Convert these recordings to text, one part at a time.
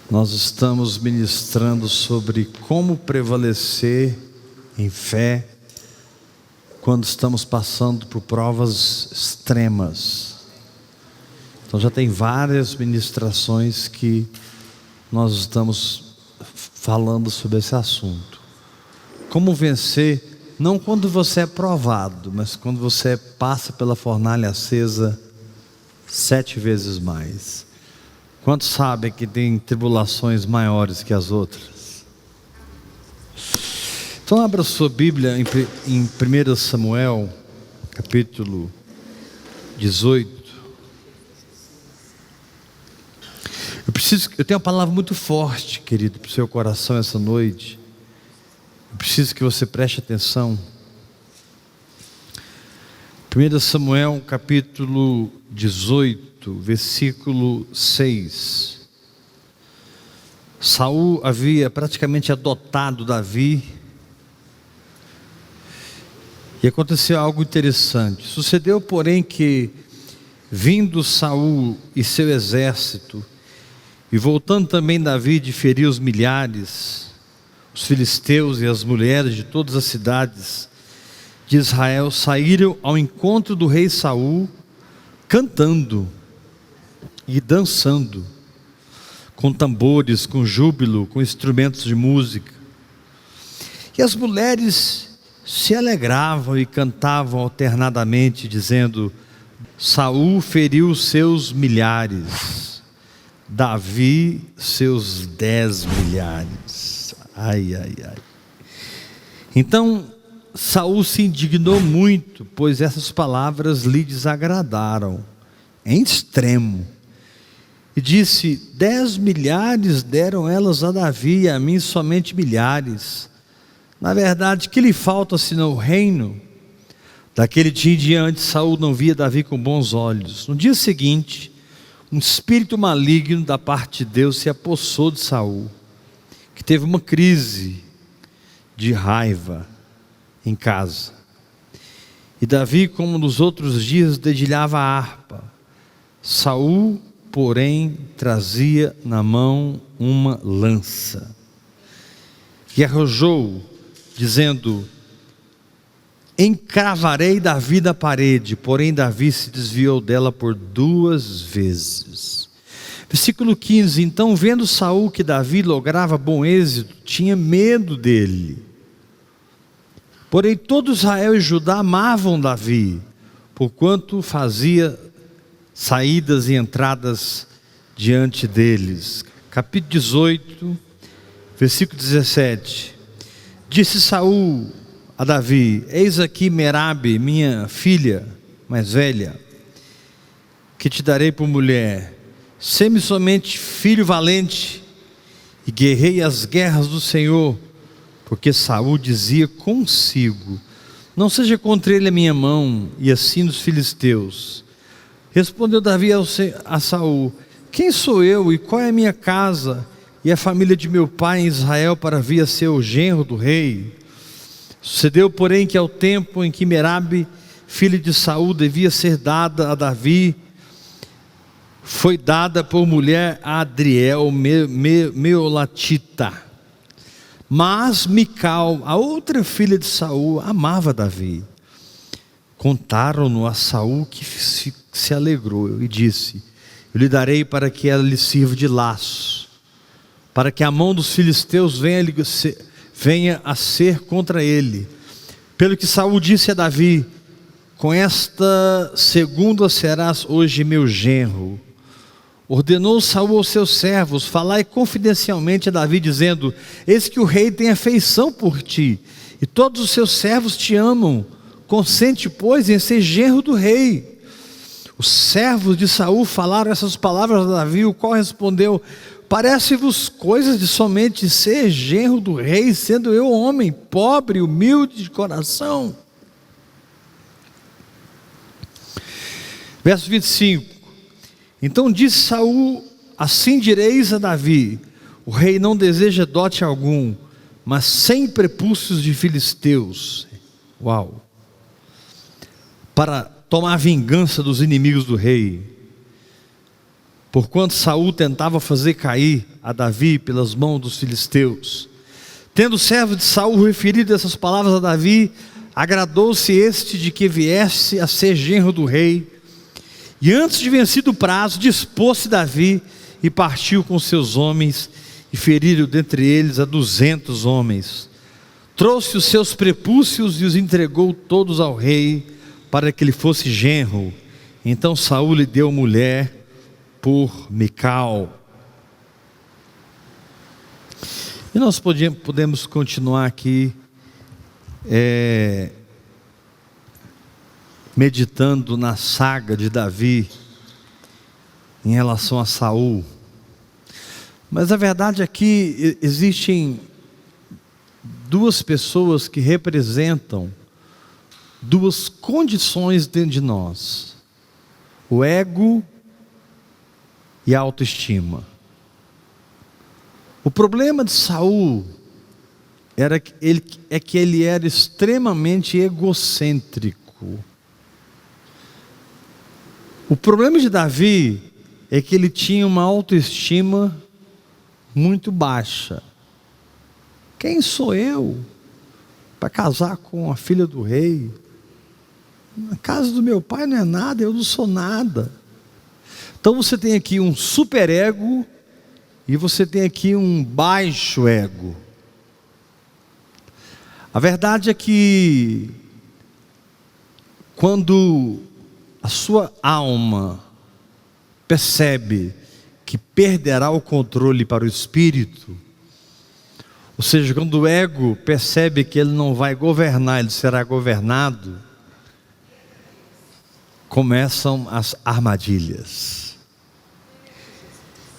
Nós estamos ministrando sobre como prevalecer em fé quando estamos passando por provas extremas. Então já tem várias ministrações que nós estamos falando sobre esse assunto. Como vencer, não quando você é provado, mas quando você passa pela fornalha acesa 7 vezes mais. Quantos sabem que tem tribulações maiores que as outras? Então abra sua Bíblia em 1 Samuel, capítulo 18. Eu tenho uma palavra muito forte, querido, para o seu coração essa noite. Eu preciso que você preste atenção. 1 Samuel, capítulo 18, versículo 6. Saul havia praticamente adotado Davi. E aconteceu algo interessante. Sucedeu, porém, que, vindo Saul e seu exército, e voltando também Davi de ferir os milhares, os filisteus e as mulheres de todas as cidades de Israel, saíram ao encontro do rei Saul, cantando e dançando, com tambores, com júbilo, com instrumentos de música. E as mulheres se alegravam e cantavam alternadamente, dizendo: Saul feriu seus milhares, Davi seus 10 milhares. Ai, ai, ai. Então Saul se indignou muito, pois essas palavras lhe desagradaram em extremo, e disse: 10 milhares deram elas a Davi, e a mim somente milhares. Na verdade, que lhe falta senão o reino? Daquele dia em diante, Saul não via Davi com bons olhos. No dia seguinte, um espírito maligno da parte de Deus se apossou de Saul, que teve uma crise de raiva em casa. E Davi, como nos outros dias, dedilhava a harpa. Saul, porém, trazia na mão uma lança e arrojou, dizendo: encravarei Davi na parede. Porém Davi se desviou dela por 2 vezes. Versículo 15. Então, vendo Saul que Davi lograva bom êxito, tinha medo dele. Porém todo Israel e Judá amavam Davi, porquanto fazia saídas e entradas diante deles. Capítulo 18, versículo 17. Disse Saul a Davi: eis aqui Merabe, minha filha mais velha, que te darei por mulher. Sê-me somente filho valente, e guerrei as guerras do Senhor. Porque Saul dizia consigo: não seja contra ele a minha mão, e assim dos filisteus. Respondeu Davi a Saul: quem sou eu, e qual é a minha casa, e a família de meu pai em Israel, para vir a ser o genro do rei? Sucedeu, porém, que ao tempo em que Merabe, filha de Saul, devia ser dada a Davi, foi dada por mulher a Adriel, Meolatita. Mas Mical, a outra filha de Saul, amava Davi. Contaram-no a Saul, que se alegrou e disse: eu lhe darei para que ela lhe sirva de laço, para que a mão dos filisteus venha a ser contra ele. Pelo que Saul disse a Davi: com esta segunda serás hoje meu genro. Ordenou Saul aos seus servos: falai confidencialmente a Davi, dizendo: eis que o rei tem afeição por ti, e todos os seus servos te amam. Consente, pois, em ser genro do rei. Os servos de Saul falaram essas palavras a Davi, o qual respondeu: parece-vos coisas de somente ser genro do rei, sendo eu homem pobre, humilde de coração? Verso 25. Então disse Saul: assim direis a Davi: o rei não deseja dote algum, mas 100 prepúcios de filisteus. Uau! Para tomar vingança dos inimigos do rei. porquanto Saul tentava fazer cair a Davi pelas mãos dos filisteus. Tendo o servo de Saul referido essas palavras a Davi, agradou-se este de que viesse a ser genro do rei. E antes de vencido o prazo, dispôs-se Davi e partiu com seus homens, e feriram dentre eles a 200 homens. Trouxe os seus prepúcios e os entregou todos ao rei, para que ele fosse genro. Então Saul lhe deu mulher por Mical. E nós podemos continuar aqui meditando na saga de Davi em relação a Saul. Mas a verdade é que existem duas pessoas que representam duas condições dentro de nós: o ego e a autoestima. O problema de Saul é que ele era extremamente egocêntrico. O problema de Davi é que ele tinha uma autoestima muito baixa. Quem sou eu para casar com a filha do rei? Na casa do meu pai não é nada, eu não sou nada. Então você tem aqui um superego e você tem aqui um baixo ego. A verdade é que quando a sua alma percebe que perderá o controle para o espírito, ou seja, quando o ego percebe que ele não vai governar, ele será governado, começam as armadilhas.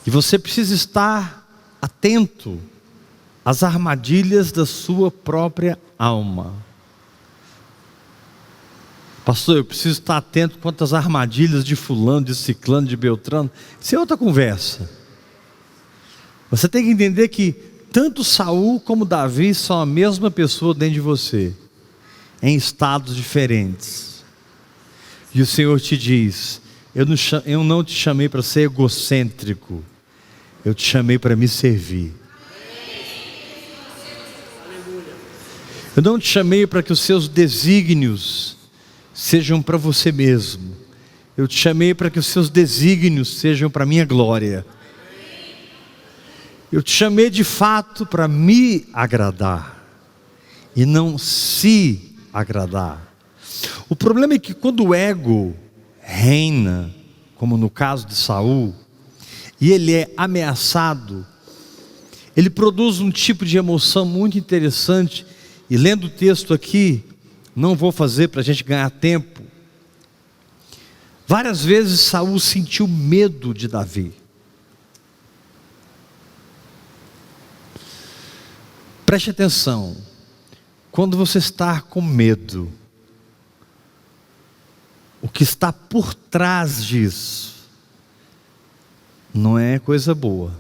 E você precisa estar atento às armadilhas da sua própria alma. Pastor, eu preciso estar atento quanto às armadilhas de fulano, de ciclano, de beltrano. Isso é outra conversa. Você tem que entender que tanto Saul como Davi são a mesma pessoa dentro de você, em estados diferentes. E o Senhor te diz: eu não te chamei para ser egocêntrico, eu te chamei para me servir. Eu não te chamei para que os seus desígnios sejam para você mesmo. Eu te chamei para que os seus desígnios sejam para a minha glória. Eu te chamei de fato para me agradar e não se agradar. O problema é que quando o ego reina, como no caso de Saul, e ele é ameaçado, ele produz um tipo de emoção muito interessante. E lendo o texto aqui, não vou fazer para a gente ganhar tempo. Várias vezes Saul sentiu medo de Davi. Preste atenção, quando você está com medo, o que está por trás disso não é coisa boa.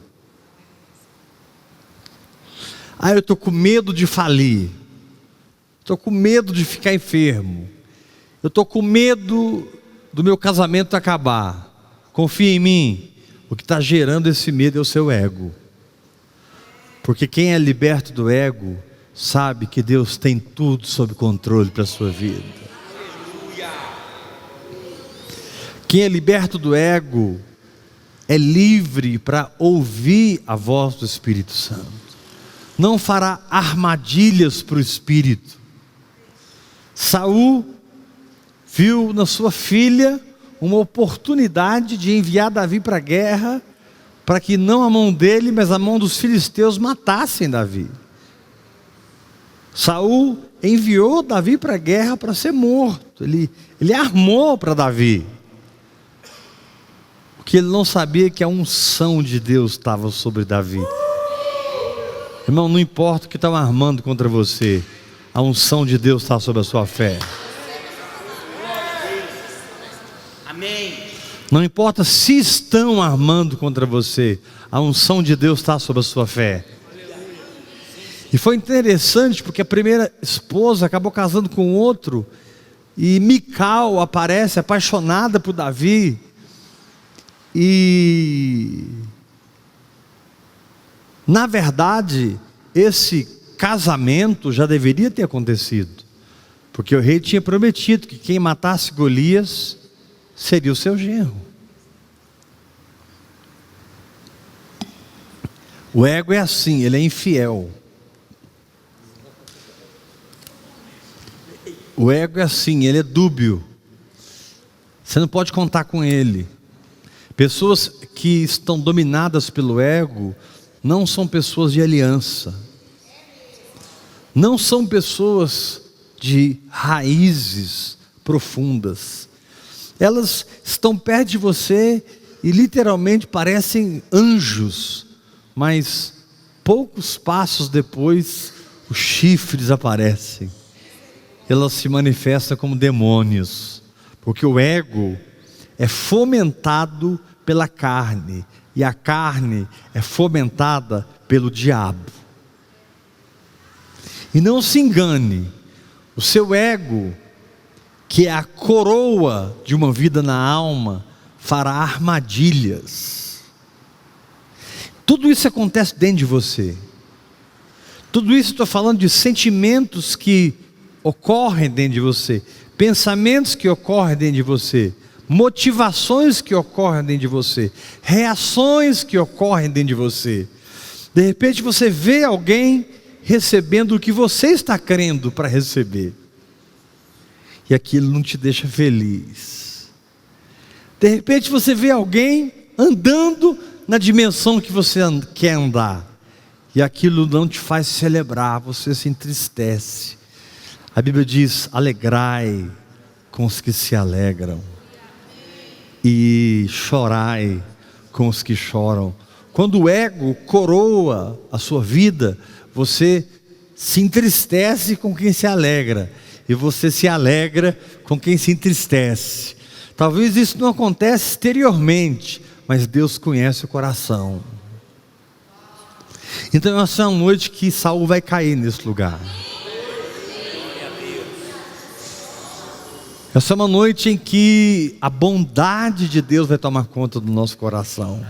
Eu estou com medo de falir, estou com medo de ficar enfermo, eu estou com medo do meu casamento acabar. Confia em mim, o que está gerando esse medo é o seu ego. Porque quem é liberto do ego sabe que Deus tem tudo sob controle para a sua vida. Quem é liberto do ego é livre para ouvir a voz do Espírito Santo. Não fará armadilhas para o Espírito. Saul viu na sua filha uma oportunidade de enviar Davi para a guerra, para que não a mão dele, mas a mão dos filisteus matassem Davi. Saul enviou Davi para a guerra para ser morto. Ele armou para Davi. O que ele não sabia é que a unção de Deus estava sobre Davi. Irmão, não importa o que estão armando contra você, a unção de Deus está sobre a sua fé. Amém. Não importa se estão armando contra você, a unção de Deus está sobre a sua fé. E foi interessante porque a primeira esposa acabou casando com outro, e Mical aparece apaixonada por Davi, E, na verdade, esse casamento já deveria ter acontecido, porque o rei tinha prometido que quem matasse Golias seria o seu genro. O ego é assim, ele é infiel. O ego é assim, ele é dúbio. Você não pode contar com ele. Pessoas que estão dominadas pelo ego não são pessoas de aliança. Não são pessoas de raízes profundas. Elas estão perto de você e literalmente parecem anjos, mas poucos passos depois os chifres aparecem. Elas se manifestam como demônios, porque o ego é fomentado pela carne, e a carne é fomentada pelo diabo. E não se engane, o seu ego, que é a coroa de uma vida na alma, fará armadilhas. Tudo isso acontece dentro de você. Tudo isso estou falando de sentimentos que ocorrem dentro de você, pensamentos que ocorrem dentro de você, motivações que ocorrem dentro de você, reações que ocorrem dentro de você. De repente você vê alguém recebendo o que você está crendo para receber, e aquilo não te deixa feliz. De repente você vê alguém andando na dimensão que você quer andar, e aquilo não te faz celebrar, você se entristece. A Bíblia diz: alegrai com os que se alegram, e chorai com os que choram. Quando o ego coroa a sua vida, você se entristece com quem se alegra, e você se alegra com quem se entristece. Talvez isso não aconteça exteriormente, mas Deus conhece o coração. Então essa é uma noite que Saul vai cair nesse lugar. Essa é uma noite em que a bondade de Deus vai tomar conta do nosso coração.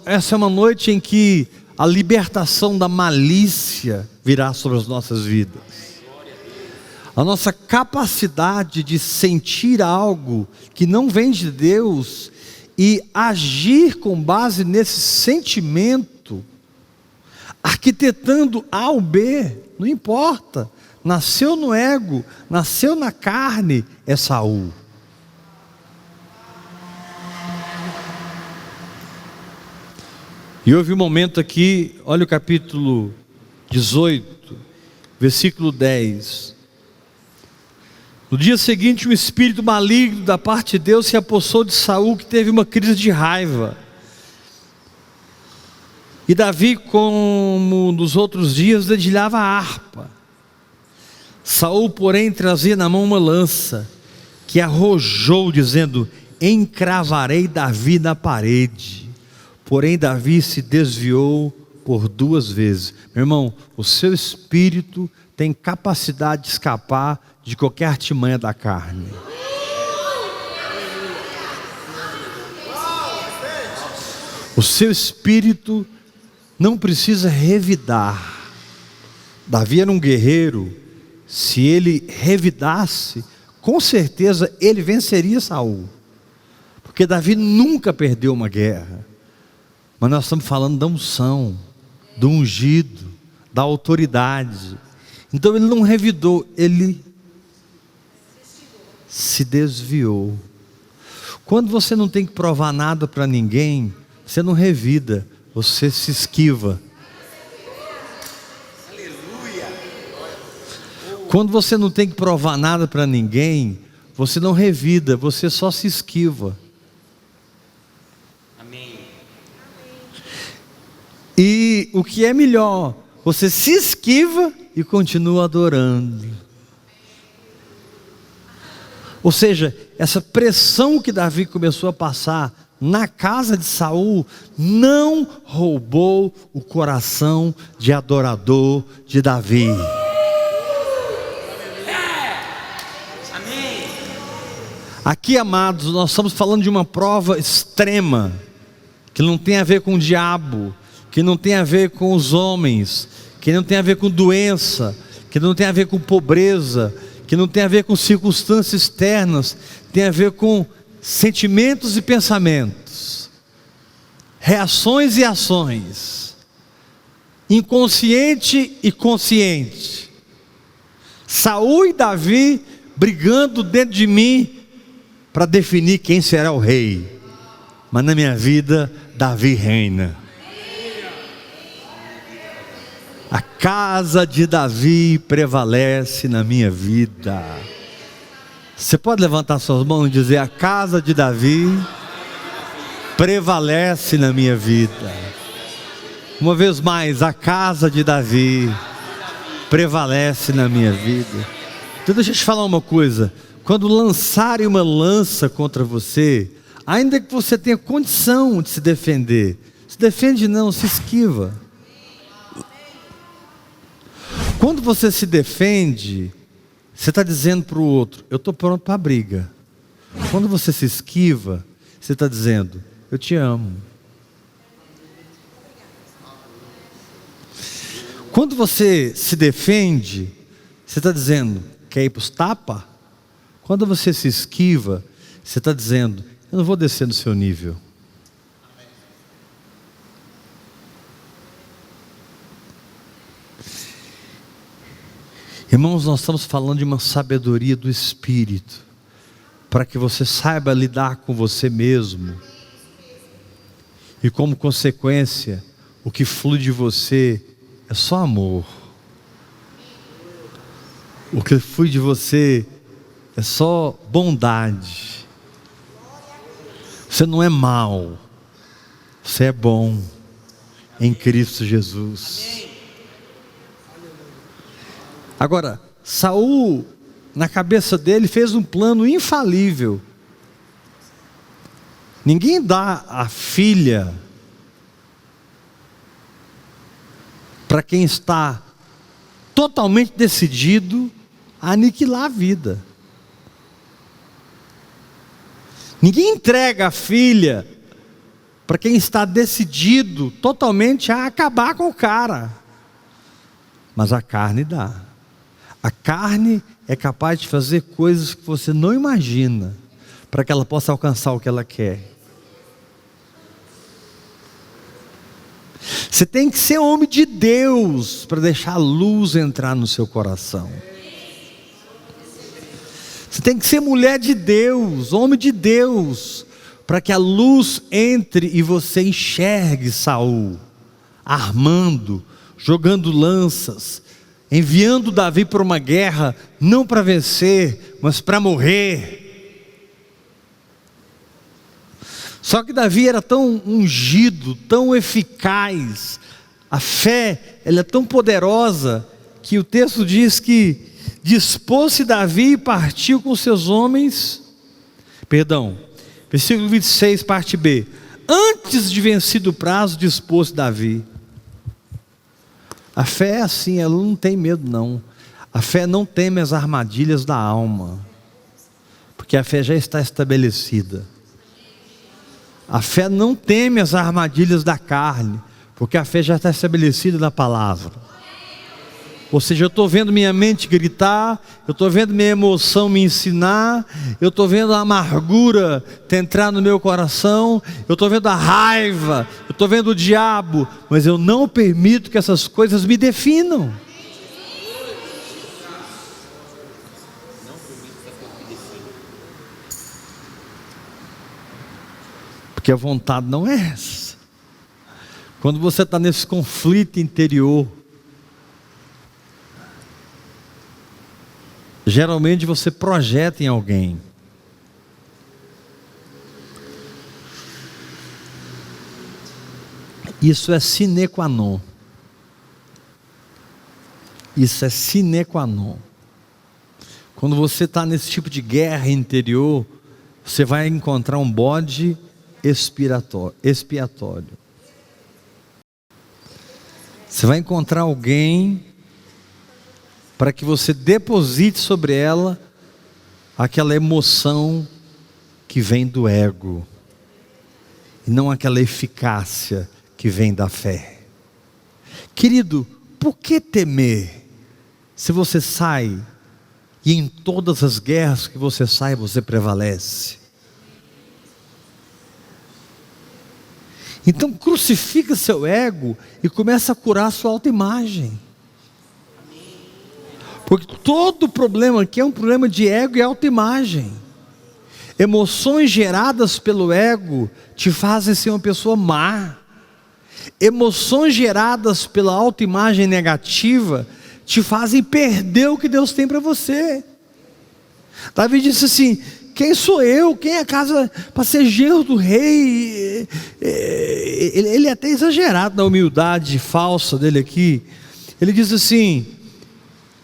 Essa é uma noite em que a libertação da malícia virá sobre as nossas vidas. A nossa capacidade de sentir algo que não vem de Deus e agir com base nesse sentimento, arquitetando A ou B, não importa. Nasceu no ego, nasceu na carne, é Saul. E houve um momento aqui, olha o capítulo 18, versículo 10. No dia seguinte, um espírito maligno da parte de Deus se apossou de Saul, que teve uma crise de raiva. E Davi, como nos outros dias, dedilhava a harpa. Saul, porém, trazia na mão uma lança, que arrojou, dizendo: encravarei Davi na parede. Porém Davi se desviou por 2 vezes. Meu irmão, o seu espírito tem capacidade de escapar de qualquer artimanha da carne. O seu espírito não precisa revidar. Davi era um guerreiro. Se ele revidasse, com certeza ele venceria Saul, porque Davi nunca perdeu uma guerra. Mas nós estamos falando da unção, do ungido, da autoridade. Então ele não revidou, ele se desviou. Quando você não tem que provar nada para ninguém, você não revida, você se esquiva. Quando você não tem que provar nada para ninguém, você não revida, você só se esquiva. Amém. E o que é melhor, você se esquiva e continua adorando. Ou seja, essa pressão que Davi começou a passar na casa de Saul não roubou o coração de adorador de Davi. Aqui, amados, nós estamos falando de uma prova extrema, que não tem a ver com o diabo, que não tem a ver com os homens, que não tem a ver com doença, que não tem a ver com pobreza, que não tem a ver com circunstâncias externas, tem a ver com sentimentos e pensamentos, reações e ações, inconsciente e consciente. Saul e Davi brigando dentro de mim para definir quem será o rei. Mas na minha vida, Davi reina. A casa de Davi prevalece na minha vida. Você pode levantar suas mãos e dizer: a casa de Davi prevalece na minha vida. Uma vez mais, a casa de Davi prevalece na minha vida. Então deixa eu te falar uma coisa. Quando lançarem uma lança contra você, ainda que você tenha condição de se defender, se defende não, se esquiva. Quando você se defende, você está dizendo para o outro: eu estou pronto para a briga. Quando você se esquiva, você está dizendo: eu te amo. Quando você se defende, você está dizendo: quer ir para os tapas? Quando você se esquiva, você está dizendo: eu não vou descer no seu nível. Irmãos, nós estamos falando de uma sabedoria do Espírito, para que você saiba lidar com você mesmo, e como consequência, o que flui de você é só amor. O que flui de você é só bondade. Você não é mau, você é bom em Cristo Jesus. Agora, Saul, na cabeça dele, fez um plano infalível. Ninguém dá a filha para quem está totalmente decidido a aniquilar a vida. Ninguém entrega a filha para quem está decidido totalmente a acabar com o cara. Mas a carne dá. A carne é capaz de fazer coisas que você não imagina, para que ela possa alcançar o que ela quer. Você tem que ser homem de Deus para deixar a luz entrar no seu coração. Você tem que ser mulher de Deus, homem de Deus, para que a luz entre e você enxergue Saul armando, jogando lanças, enviando Davi para uma guerra, não para vencer, mas para morrer. Só que Davi era tão ungido, tão eficaz, a fé, ela é tão poderosa, que o texto diz que dispôs-se Davi e partiu com seus homens, versículo 26, parte B, antes de vencido o prazo, dispôs-se Davi. A fé é assim, ela não tem medo não. A fé não teme as armadilhas da alma, porque a fé já está estabelecida. A fé não teme as armadilhas da carne, porque a fé já está estabelecida na palavra. Ou seja, eu estou vendo minha mente gritar, eu estou vendo minha emoção me ensinar, eu estou vendo a amargura entrar no meu coração, eu estou vendo a raiva, eu estou vendo o diabo, mas eu não permito que essas coisas me definam. Porque a vontade não é essa. Quando você está nesse conflito interior, geralmente você projeta em alguém. Isso é sine qua non. Isso é sine qua non. Quando você está nesse tipo de guerra interior, você vai encontrar um bode expiatório. Você vai encontrar alguém para que você deposite sobre ela aquela emoção que vem do ego, e não aquela eficácia que vem da fé. Querido, por que temer, se você sai, e em todas as guerras que você sai, você prevalece? Então crucifica seu ego e começa a curar sua autoimagem. Porque todo problema aqui é um problema de ego e autoimagem. Emoções geradas pelo ego te fazem ser uma pessoa má. Emoções geradas pela autoimagem negativa te fazem perder o que Deus tem para você. Davi disse assim: quem sou eu? Quem é a casa para ser genro do rei? Ele é até exagerado na humildade falsa dele aqui. Ele diz assim: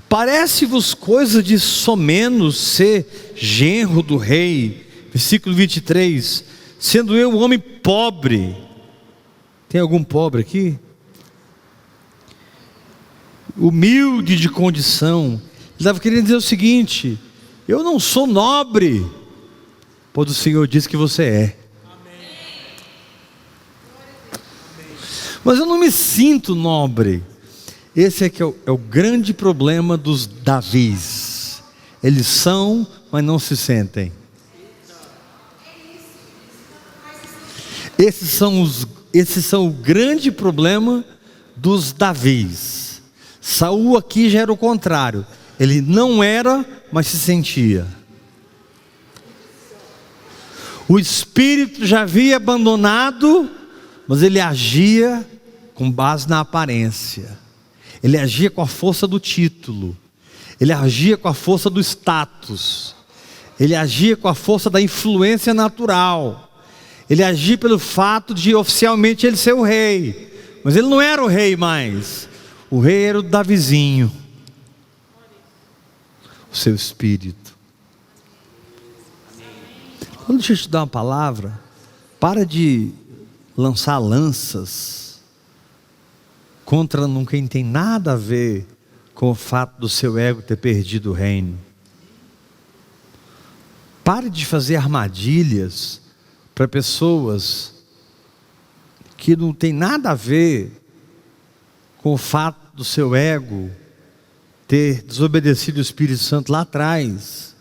parece-vos coisa de somenos ser genro do rei. Versículo 23, sendo eu um homem pobre. Tem algum pobre aqui? Humilde de condição. Ele estava querendo dizer o seguinte: eu não sou nobre, pois o Senhor diz que você é. Mas eu não me sinto nobre. Esse é que é o grande problema dos Davis. Eles são, mas não se sentem. Esses são o grande problema dos Davis. Saul aqui já era o contrário. Ele não era, mas se sentia. O espírito já havia abandonado, mas ele agia com base na aparência. Ele agia com a força do título. Ele agia com a força do status. Ele agia com a força da influência natural. Ele agia pelo fato de oficialmente ele ser o rei. Mas ele não era o rei mais. O rei era o Davizinho. O seu espírito. Quando deixa eu te dar uma palavra, para de lançar lanças contra quem tem nada a ver com o fato do seu ego ter perdido o reino. Pare de fazer armadilhas para pessoas que não tem nada a ver com o fato do seu ego ter desobedecido o Espírito Santo lá atrás,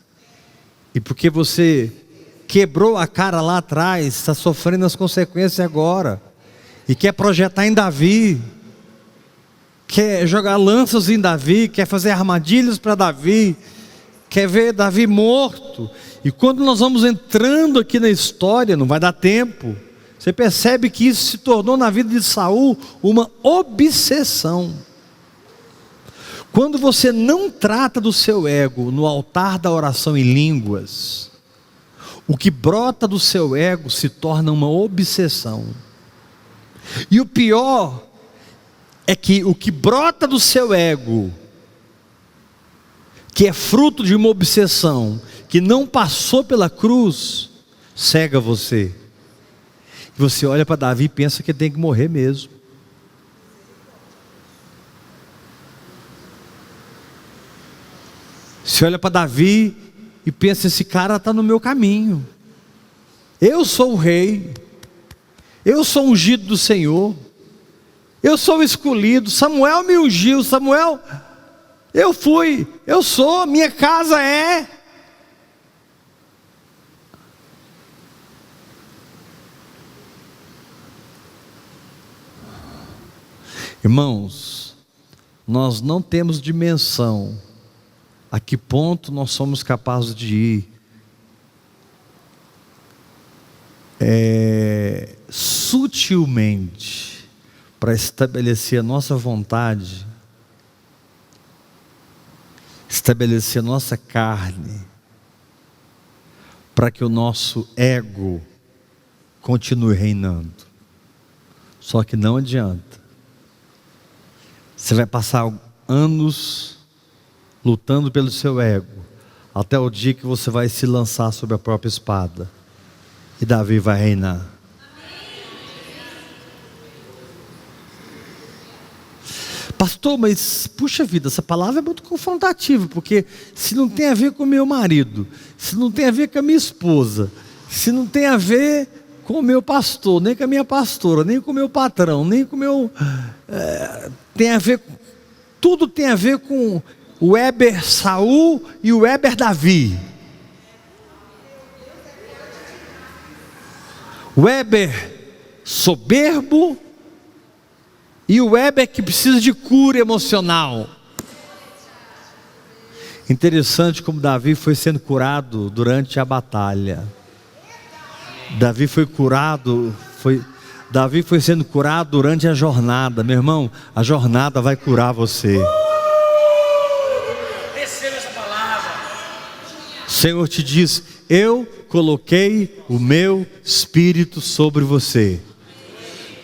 e porque você quebrou a cara lá atrás, está sofrendo as consequências agora, e quer projetar em Davi, quer jogar lanças em Davi, quer fazer armadilhas para Davi, quer ver Davi morto. E quando nós vamos entrando aqui na história, não vai dar tempo, você percebe que isso se tornou na vida de Saul uma obsessão. Quando você não trata do seu ego no altar da oração em línguas, o que brota do seu ego se torna uma obsessão. E o pior é que o que brota do seu ego, que é fruto de uma obsessão, que não passou pela cruz, cega você. E você olha para Davi e pensa que ele tem que morrer mesmo. Você olha para Davi e pensa: esse cara está no meu caminho. Eu sou o rei. Eu sou ungido do Senhor. Eu sou o escolhido. Samuel me ungiu. Samuel, eu fui. Eu sou. Minha casa é. Irmãos, nós não temos dimensão a que ponto nós somos capazes de ir sutilmente para estabelecer a nossa vontade, estabelecer a nossa carne, para que o nosso ego continue reinando. Só que não adianta. Você vai passar anos lutando pelo seu ego, até o dia que você vai se lançar sobre a própria espada, e Davi vai reinar. Pastor, mas puxa vida, essa palavra é muito confrontativa, porque se não tem a ver com meu marido, se não tem a ver com a minha esposa, se não tem a ver com o meu pastor, nem com a minha pastora, nem com o meu patrão, nem com o meu... tem a ver, tudo tem a ver com o Weber Saul e o Weber Davi. O Weber soberbo e o Weber que precisa de cura emocional. Interessante como Davi foi sendo curado durante a batalha. Davi foi sendo curado durante a jornada. Meu irmão, a jornada vai curar você. Receba essa palavra. O Senhor te diz: eu coloquei o meu Espírito sobre você.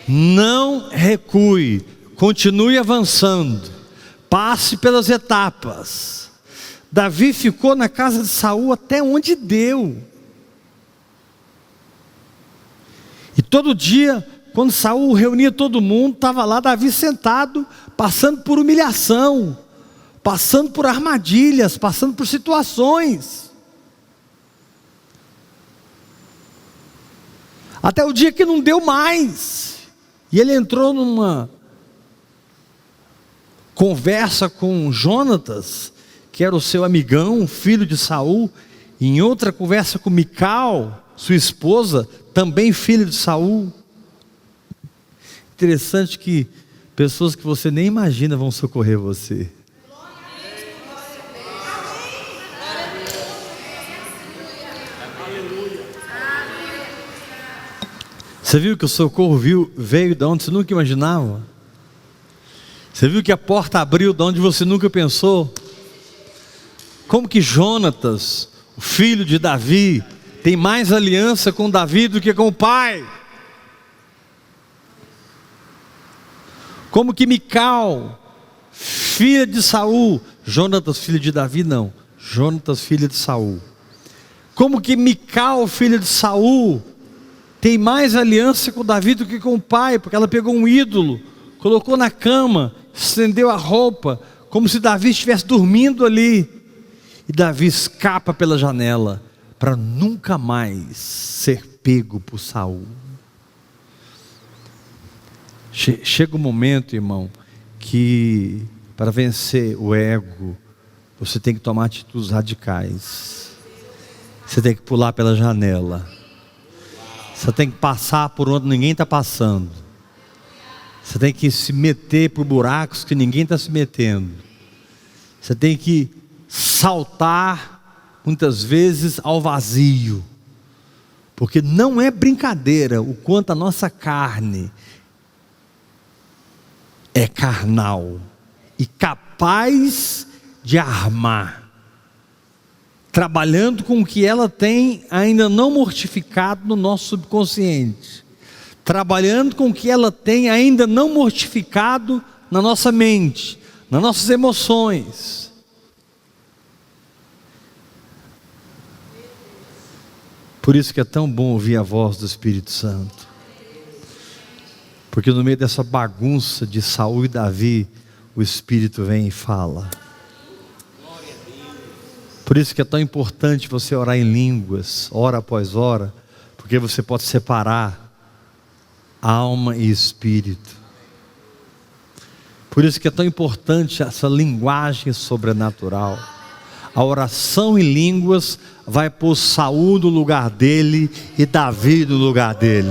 Não recue, continue avançando, passe pelas etapas. Davi ficou na casa de Saul até onde deu. E todo dia, quando Saul reunia todo mundo, estava lá Davi sentado, passando por humilhação, passando por armadilhas, passando por situações. Até o dia que não deu mais. E ele entrou numa conversa com Jonatas, que era o seu amigão, filho de Saul, e em outra conversa com Mical, sua esposa, também filha de Saul. Interessante que pessoas que você nem imagina vão socorrer você. Você viu que o socorro veio de onde você nunca imaginava? Você viu que a porta abriu de onde você nunca pensou? Como que Jonatas, o filho de Davi, tem mais aliança com Davi do que com o pai? Como que Mical, filha de Saul, Jonatas, filho de Davi, não, Jonatas, filha de Saul. Como que Mical, filha de Saul, tem mais aliança com Davi do que com o pai? Porque ela pegou um ídolo, colocou na cama, estendeu a roupa, como se Davi estivesse dormindo ali. E Davi escapa pela janela, para nunca mais ser pego por Saul. Chega um momento, irmão, que para vencer o ego, você tem que tomar atitudes radicais. Você tem que pular pela janela. Você tem que passar por onde ninguém está passando. Você tem que se meter por buracos que ninguém está se metendo. Você tem que saltar, muitas vezes, ao vazio. Porque não é brincadeira o quanto a nossa carne é carnal e capaz de armar, trabalhando com o que ela tem ainda não mortificado no nosso subconsciente, trabalhando com o que ela tem ainda não mortificado na nossa mente, nas nossas emoções. Por isso que é tão bom ouvir a voz do Espírito Santo, porque no meio dessa bagunça de Saul e Davi, o Espírito vem e fala. Por isso que é tão importante você orar em línguas, hora após hora, porque você pode separar alma e espírito. Por isso que é tão importante essa linguagem sobrenatural. A oração em línguas vai pôr Saul no lugar dele e Davi no lugar dele.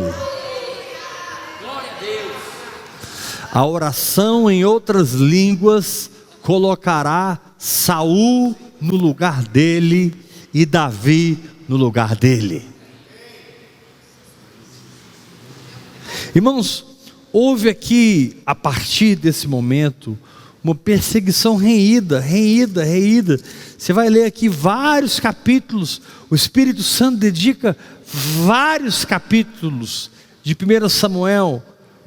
A oração em outras línguas colocará Saul no lugar dele e Davi no lugar dele. Irmãos, houve aqui, a partir desse momento, uma perseguição reída. Você vai ler aqui vários capítulos, o Espírito Santo dedica vários capítulos de 1 Samuel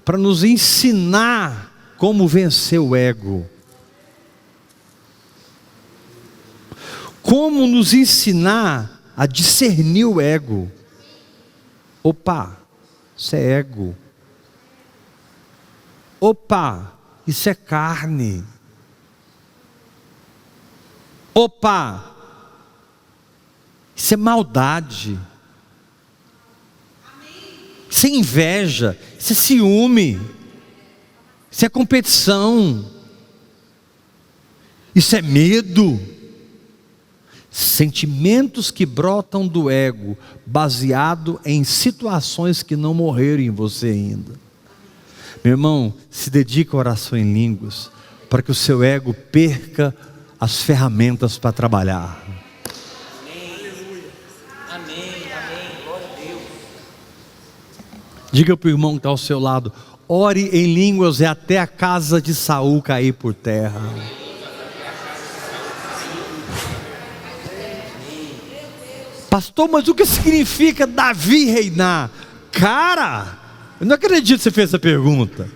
para nos ensinar como vencer o ego. Como nos ensinar a discernir o ego. Opa, isso é ego. Opa, isso é carne. Opa, isso é maldade. Isso é inveja, isso é ciúme, isso é competição, isso é medo. Sentimentos que brotam do ego, baseado em situações que não morreram em você ainda. Meu irmão, se dedica à oração em línguas, para que o seu ego perca as ferramentas para trabalhar. Amém. Glória a Deus. Diga para o irmão que está ao seu lado: ore em línguas e até a casa de Saul cair por terra. Pastor, mas o que significa Davi reinar? Cara, eu não acredito que você fez essa pergunta.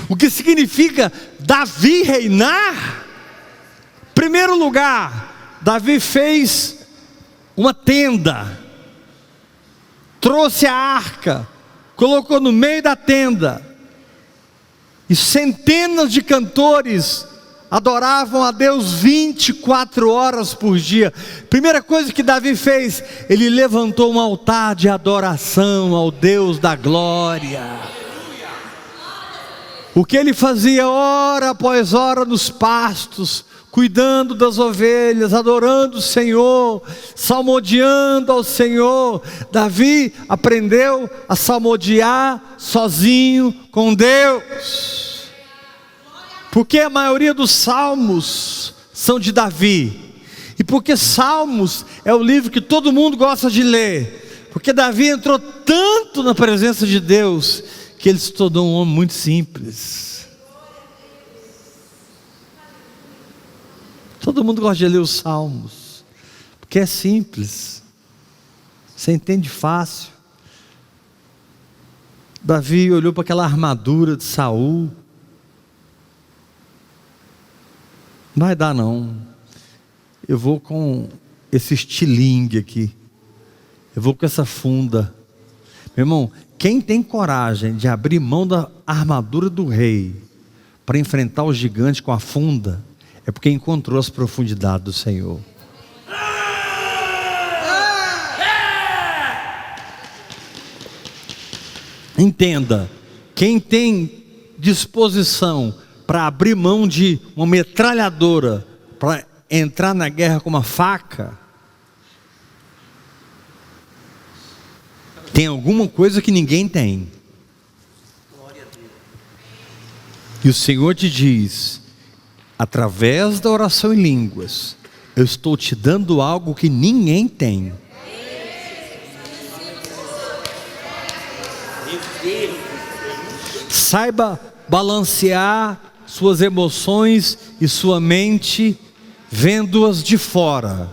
O que significa Davi reinar? Primeiro lugar, Davi fez uma tenda, trouxe a arca, colocou no meio da tenda, e centenas de cantores adoravam a Deus 24 horas por dia. Primeira coisa que Davi fez, ele levantou um altar de adoração ao Deus da glória. O que ele fazia hora após hora nos pastos, cuidando das ovelhas, adorando o Senhor, salmodiando ao Senhor. Davi aprendeu a salmodiar sozinho com Deus. Porque a maioria dos salmos são de Davi. E porque Salmos é o livro que todo mundo gosta de ler. Porque Davi entrou tanto na presença de Deus, que ele se tornou um homem muito simples. Todo mundo gosta de ler os Salmos, porque é simples, você entende fácil. Davi olhou para aquela armadura de Saul. Não vai dar não. Eu vou com esse estilingue aqui. Eu vou com essa funda. Meu irmão, quem tem coragem de abrir mão da armadura do rei para enfrentar o gigante com a funda, é porque encontrou as profundidades do Senhor. Entenda, quem tem disposição para abrir mão de uma metralhadora para entrar na guerra com uma faca, tem alguma coisa que ninguém tem. E o Senhor te diz, através da oração em línguas, eu estou te dando algo que ninguém tem. Saiba balancear suas emoções e sua mente, vendo-as de fora.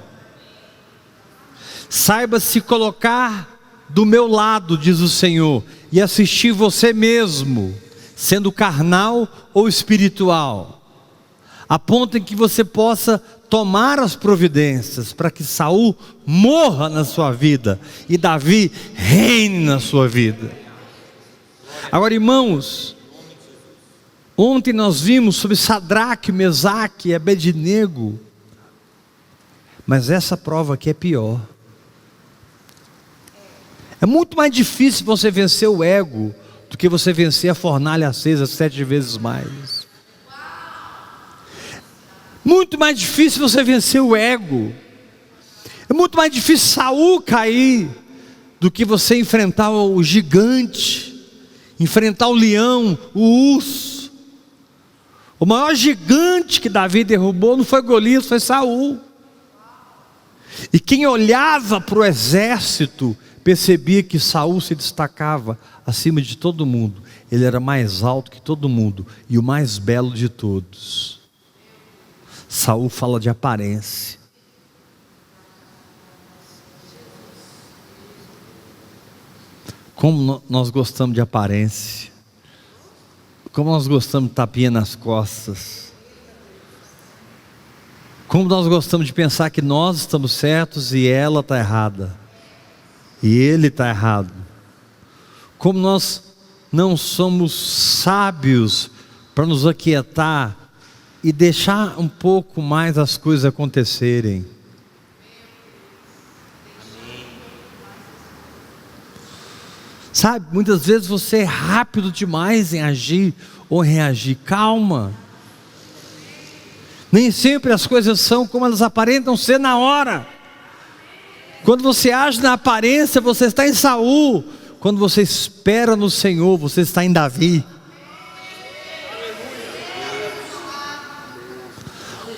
Saiba se colocar do meu lado, diz o Senhor, e assistir você mesmo, sendo carnal ou espiritual, a ponto em que você possa tomar as providências para que Saul morra na sua vida e Davi reine na sua vida. Agora, irmãos, ontem nós vimos sobre Sadraque, Mesaque e Abednego, mas essa prova aqui é pior. É muito mais difícil você vencer o ego do que você vencer a fornalha acesa 7 vezes mais. Muito mais difícil você vencer o ego. É muito mais difícil Saul cair do que você enfrentar o gigante, enfrentar o leão, o urso. O maior gigante que Davi derrubou não foi Golias, foi Saul. E quem olhava para o exército percebia que Saul se destacava acima de todo mundo. Ele era mais alto que todo mundo e o mais belo de todos. Saul fala de aparência. Como nós gostamos de aparência. Como nós gostamos de tapinha nas costas. Como nós gostamos de pensar que nós estamos certos e ela está errada. E ele está errado. Como nós não somos sábios para nos aquietar e deixar um pouco mais as coisas acontecerem. Sabe, muitas vezes você é rápido demais em agir ou reagir. Calma. Nem sempre as coisas são como elas aparentam ser na hora. Quando você age na aparência, você está em Saul. Quando você espera no Senhor, você está em Davi.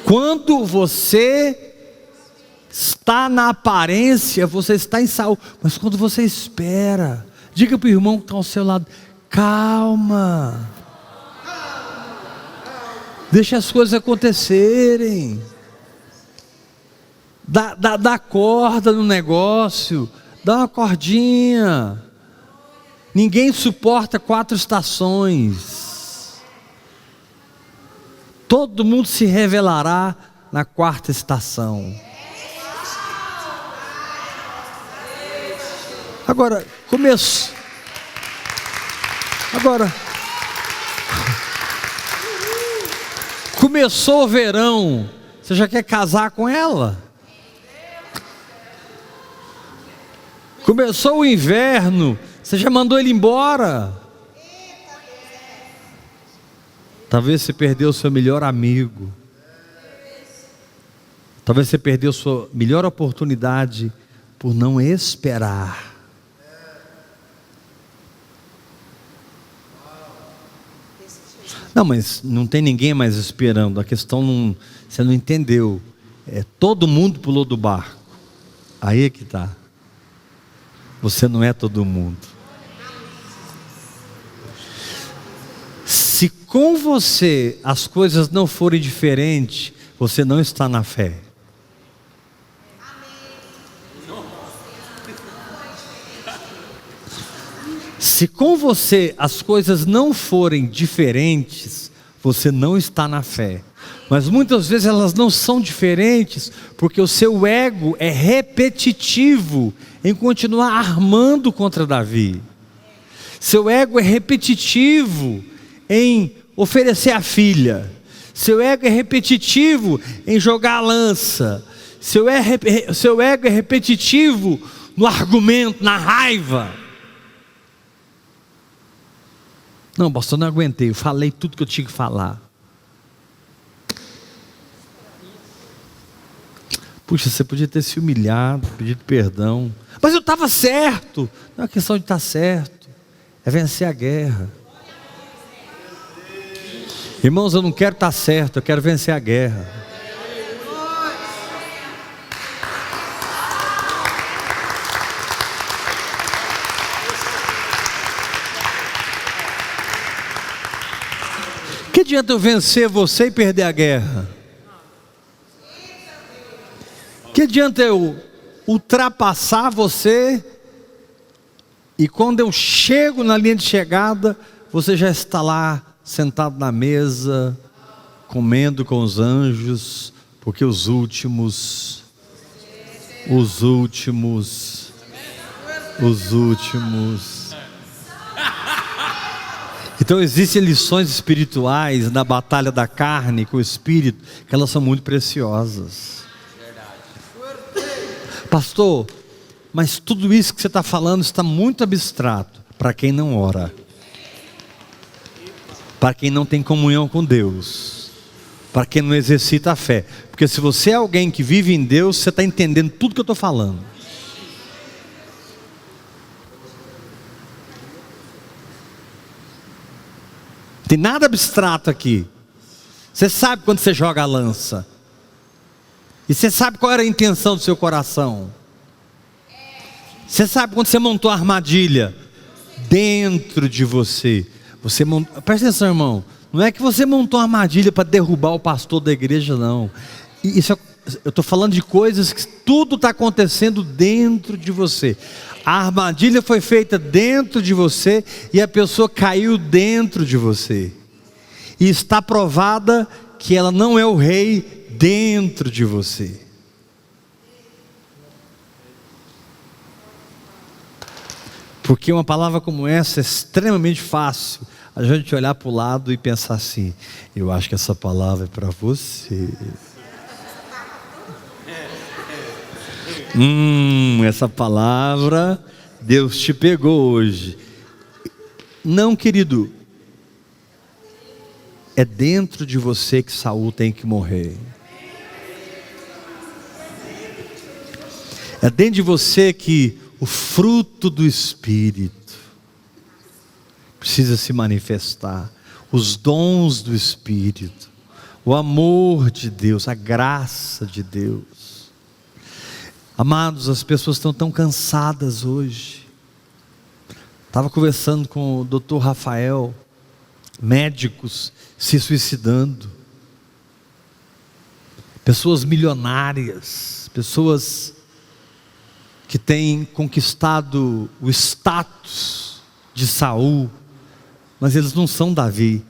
Quando você está na aparência, você está em Saul. Mas quando você espera, diga para o irmão que está ao seu lado: calma. Deixa as coisas acontecerem. Dá corda no negócio. Dá uma cordinha. Ninguém suporta 4 estações. Todo mundo se revelará na 4ª estação. Agora, começou o verão, você já quer casar com ela? Começou o inverno, você já mandou ele embora? Talvez você perdeu o seu melhor amigo. Talvez você perdeu a sua melhor oportunidade por não esperar. Não, mas não tem ninguém mais esperando. A questão não, você não entendeu. Todo mundo pulou do barco. Aí é que está. Você não é todo mundo. Se com você as coisas não forem diferentes, você não está na fé. Se com você as coisas não forem diferentes, você não está na fé. Mas muitas vezes elas não são diferentes, porque o seu ego é repetitivo em continuar armando contra Davi. Seu ego é repetitivo em oferecer a filha. Seu ego é repetitivo em jogar a lança. Seu ego é repetitivo no argumento, na raiva. Não, pastor, não aguentei, eu falei tudo que eu tinha que falar. Puxa, você podia ter se humilhado, pedido perdão. Mas eu estava certo. Não é questão de estar certo, é vencer a guerra. Irmãos, eu não quero estar certo, eu quero vencer a guerra. Que adianta eu vencer você e perder a guerra? Que adianta eu ultrapassar você e quando eu chego na linha de chegada, você já está lá sentado na mesa, comendo com os anjos, porque os últimos. Então existem lições espirituais na batalha da carne com o espírito, que elas são muito preciosas. Pastor, mas tudo isso que você está falando está muito abstrato para quem não ora, para quem não tem comunhão com Deus, para quem não exercita a fé. Porque se você é alguém que vive em Deus, você está entendendo tudo que eu estou falando. Não tem nada abstrato aqui. Você sabe quando você joga a lança. E você sabe qual era a intenção do seu coração. Você sabe quando você montou a armadilha dentro de você. Presta atenção, irmão. Não é que você montou uma armadilha para derrubar o pastor da igreja, não. Eu estou falando de coisas que tudo está acontecendo dentro de você. A armadilha foi feita dentro de você e a pessoa caiu dentro de você. E está provada que ela não é o rei dentro de você. Porque uma palavra como essa é extremamente fácil a gente olhar para o lado e pensar assim: eu acho que essa palavra é para você. Essa palavra Deus te pegou hoje. Não, querido. É dentro de você que Saul tem que morrer. É dentro de você que o fruto do Espírito precisa se manifestar. Os dons do Espírito, o amor de Deus, a graça de Deus. Amados, as pessoas estão tão cansadas hoje. Estava conversando com o Dr. Rafael, médicos se suicidando, pessoas milionárias, pessoas que têm conquistado o status de Saul, mas eles não são Davi.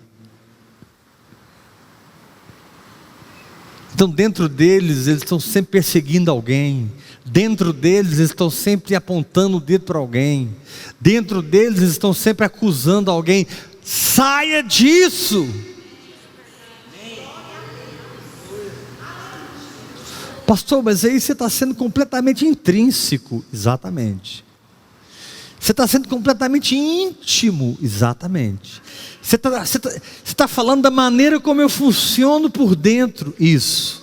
Então dentro deles, eles estão sempre perseguindo alguém. Dentro deles, eles estão sempre apontando o dedo para alguém. Dentro deles, eles estão sempre acusando alguém. Saia disso! Pastor, mas aí você está sendo completamente intrínseco. Exatamente. Você está sendo completamente íntimo. Exatamente. Você está falando da maneira como eu funciono por dentro. Isso.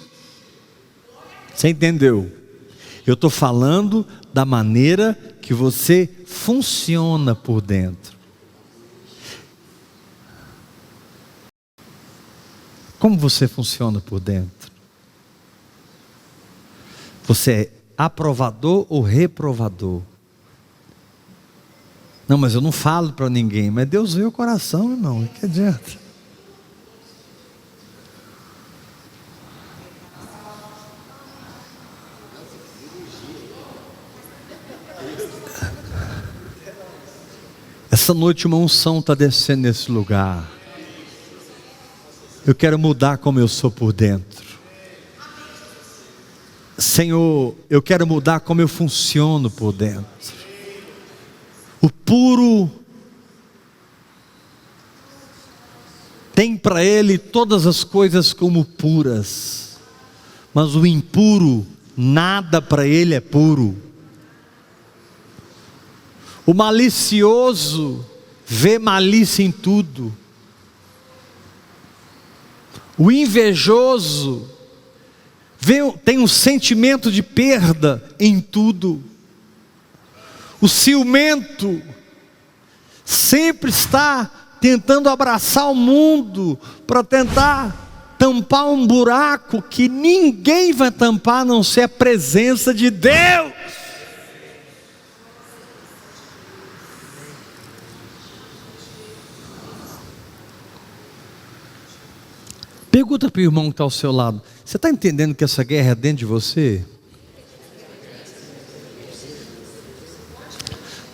Você entendeu? Eu estou falando da maneira que você funciona por dentro. Como você funciona por dentro? Você é aprovador ou reprovador? Não, mas eu não falo para ninguém. Mas Deus vê o coração, irmão. Que adianta? Essa noite uma unção está descendo nesse lugar. Eu quero mudar como eu sou por dentro. Senhor, eu quero mudar como eu funciono por dentro. O puro tem para ele todas as coisas como puras, mas o impuro, nada para ele é puro. O malicioso vê malícia em tudo. O invejoso tem um sentimento de perda em tudo. O ciumento sempre está tentando abraçar o mundo para tentar tampar um buraco que ninguém vai tampar a não ser a presença de Deus. Pergunta para o irmão que está ao seu lado: você está entendendo que essa guerra é dentro de você?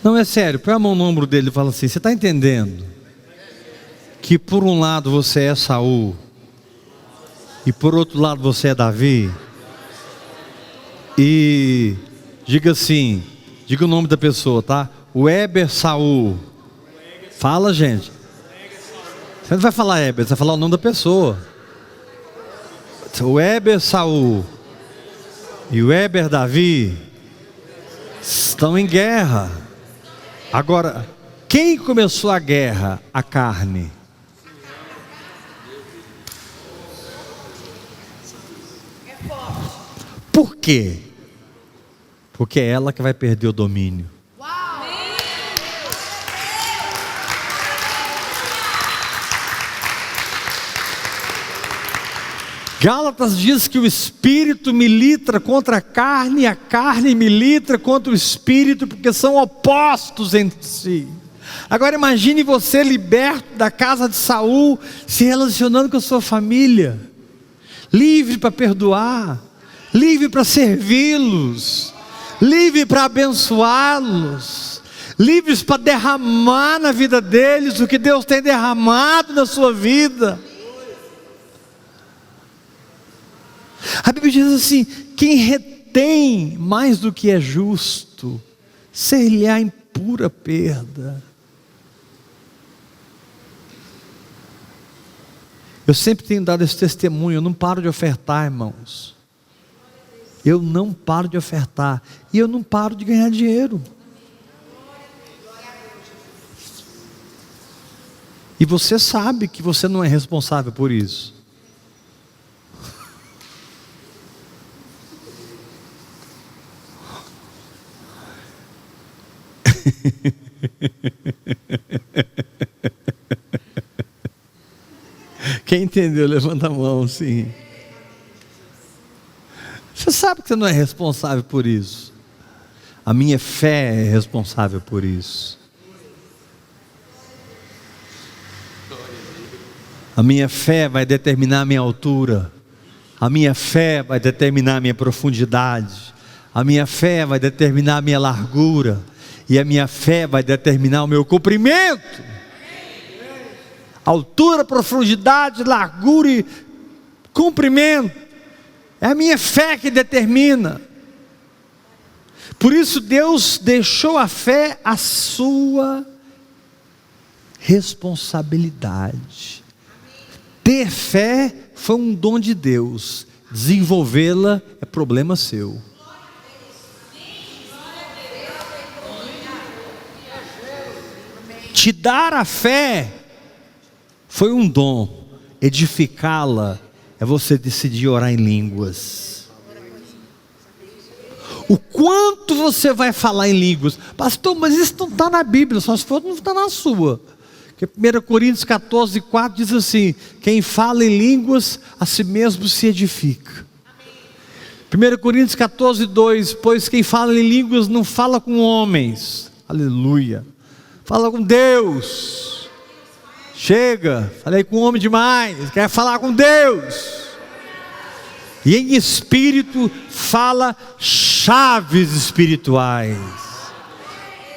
Não, é sério, põe a mão no ombro dele e fala assim: você está entendendo que por um lado você é Saul e por outro lado você é Davi? E diga assim, diga o nome da pessoa, tá? Weber Saul. Fala, gente. Você não vai falar Weber, você vai falar o nome da pessoa. Weber Saul e Weber Davi estão em guerra. Agora, quem começou a guerra? A carne. Por quê? Porque é ela que vai perder o domínio. Gálatas diz que o Espírito milita contra a carne, e a carne milita contra o Espírito, porque são opostos entre si. Agora imagine você liberto da casa de Saul, se relacionando com a sua família, livre para perdoar, livre para servi-los, livre para abençoá-los, livres para derramar na vida deles o que Deus tem derramado na sua vida. A Bíblia diz assim: quem retém mais do que é justo, ser-lhe-á em pura perda. Eu sempre tenho dado esse testemunho, eu não paro de ofertar, irmãos. Eu não paro de ofertar, e eu não paro de ganhar dinheiro. E você sabe que você não é responsável por isso. Quem entendeu, levanta a mão, sim. Você sabe que você não é responsável por isso. A minha fé é responsável por isso. A minha fé vai determinar a minha altura. A minha fé vai determinar a minha profundidade. A minha fé vai determinar a minha largura. E a minha fé vai determinar o meu comprimento. Altura, profundidade, largura e comprimento. É a minha fé que determina. Por isso Deus deixou a fé a sua responsabilidade. Ter fé foi um dom de Deus. Desenvolvê-la é problema seu. Te dar a fé foi um dom. Edificá-la é você decidir orar em línguas. O quanto você vai falar em línguas? Pastor, mas isso não está na Bíblia, só se for não está na sua. Porque 1 Coríntios 14, 4 diz assim: quem fala em línguas, a si mesmo se edifica. 1 Coríntios 14, 2, pois quem fala em línguas não fala com homens. Aleluia. Fala com Deus. Chega, falei com homem demais, quer falar com Deus. E em espírito fala chaves espirituais,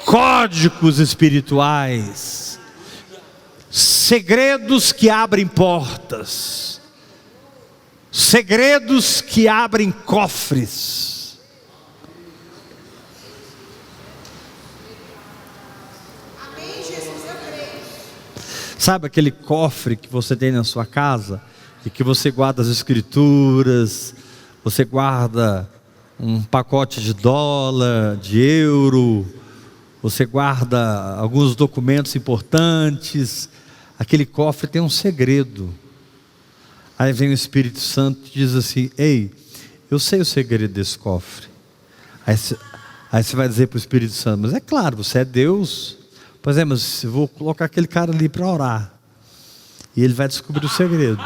códigos espirituais, segredos que abrem portas, segredos que abrem cofres. Sabe aquele cofre que você tem na sua casa e que você guarda as escrituras, você guarda um pacote de dólar, de euro, você guarda alguns documentos importantes. Aquele cofre tem um segredo. Aí vem o Espírito Santo e diz assim: ei, eu sei o segredo desse cofre. Aí você vai dizer para o Espírito Santo: mas é claro, você é Deus. Pois é, mas eu vou colocar aquele cara ali para orar. E ele vai descobrir o segredo.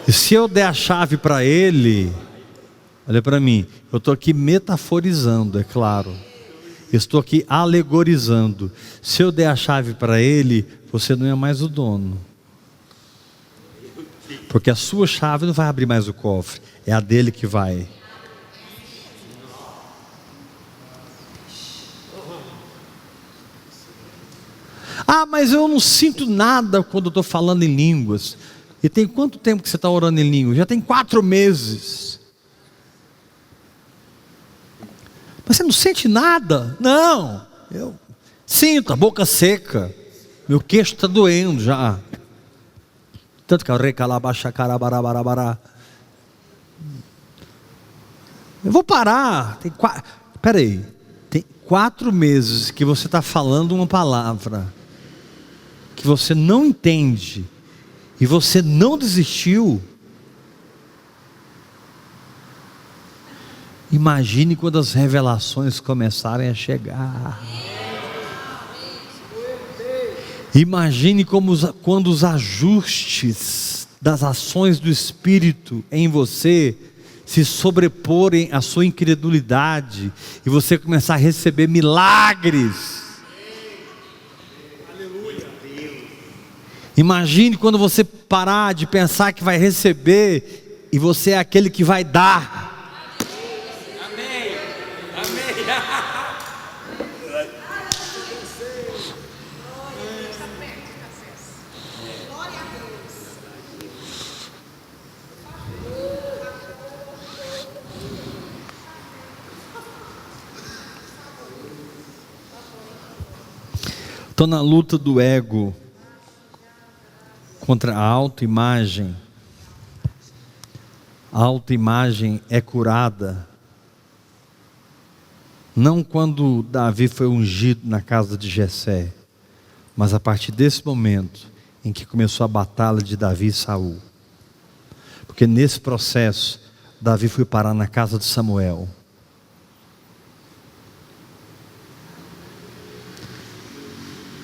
E se eu der a chave para ele, olha para mim, eu estou aqui metaforizando, é claro. Eu estou aqui alegorizando. Se eu der a chave para ele, você não é mais o dono. Porque a sua chave não vai abrir mais o cofre, é a dele que vai. Ah, mas eu não sinto nada quando eu estou falando em línguas. E tem quanto tempo que você está orando em línguas? Já tem 4 meses. Mas você não sente nada? Não, eu sinto a boca seca. Meu queixo está doendo já. Tanto que eu recalabachacarabarabarabará. Eu vou parar. Espera aí. Tem 4 meses que você está falando uma palavra que você não entende e você não desistiu. Imagine quando as revelações começarem a chegar. Imagine quando os ajustes das ações do Espírito em você se sobreporem à sua incredulidade e você começar a receber milagres. Imagine quando você parar de pensar que vai receber e você é aquele que vai dar. Amém. Amém. Estou na luta do ego contra a autoimagem. A autoimagem é curada Não quando Davi foi ungido na casa de Jessé, mas a partir desse momento em que começou a batalha de Davi e Saul. Porque nesse processo, Davi foi parar na casa de Samuel.